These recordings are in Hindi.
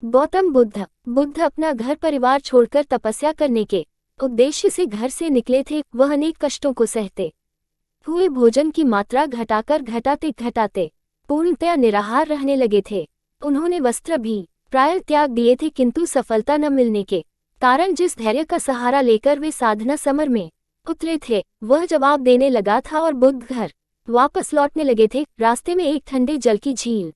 गौतम बुद्ध बुद्ध अपना घर परिवार छोड़कर तपस्या करने के उद्देश्य से घर से निकले थे। वह अनेक कष्टों को सहते हुए भोजन की मात्रा घटाकर घटाते घटाते पूर्णतया निराहार रहने लगे थे। उन्होंने वस्त्र भी प्राय त्याग दिए थे, किंतु सफलता न मिलने के कारण जिस धैर्य का सहारा लेकर वे साधना समर में उतरे थे वह जवाब देने लगा था और बुद्ध घर वापस लौटने लगे थे। रास्ते में एक ठंडे जल की झील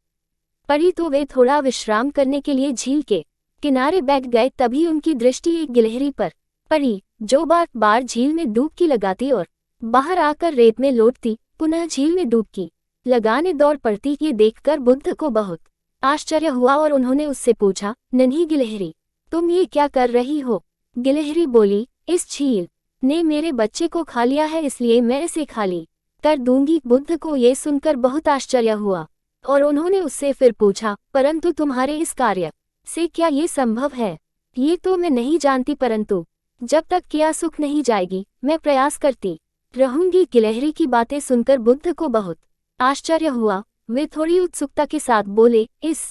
पड़ी तो वे थोड़ा विश्राम करने के लिए झील के किनारे बैठ गए। तभी उनकी दृष्टि एक गिलहरी पर पड़ी जो बार बार झील में डुबकी लगाती और बाहर आकर रेत में लौटती, पुनः झील में डुबकी लगाने दौड़ पड़ती। ये देखकर बुद्ध को बहुत आश्चर्य हुआ और उन्होंने उससे पूछा, नन्ही गिलहरी, तुम ये क्या कर रही हो? गिलहरी बोली, इस झील ने मेरे बच्चे को खा लिया है, इसलिए मैं इसे खाली कर दूंगी। बुद्ध को ये सुनकर बहुत आश्चर्य हुआ और उन्होंने उससे फिर पूछा, परंतु तुम्हारे इस कार्य से क्या ये संभव है? ये तो मैं नहीं जानती, परंतु जब तक किया सुख नहीं जाएगी मैं प्रयास करती रहूंगी। गिलहरी की बातें सुनकर बुद्ध को बहुत आश्चर्य हुआ। वे थोड़ी उत्सुकता के साथ बोले, इस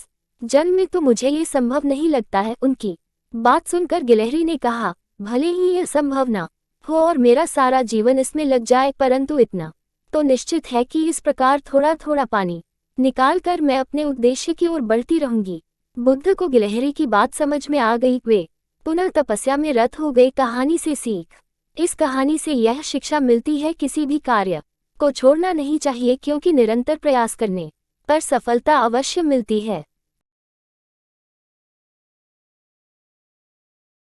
जन्म में तो मुझे ये संभव नहीं लगता है। उनकी बात सुनकर गिलहरी ने कहा, भले ही यह संभव ना हो और मेरा सारा जीवन इसमें लग जाए, परंतु इतना तो निश्चित है कि इस प्रकार थोड़ा थोड़ा पानी निकालकर मैं अपने उद्देश्य की ओर बढ़ती रहूंगी। बुद्ध को गिलहरी की बात समझ में आ गई। वे पुनः तपस्या में रत हो गए। कहानी से सीख, इस कहानी से यह शिक्षा मिलती है, किसी भी कार्य को छोड़ना नहीं चाहिए, क्योंकि निरंतर प्रयास करने पर सफलता अवश्य मिलती है।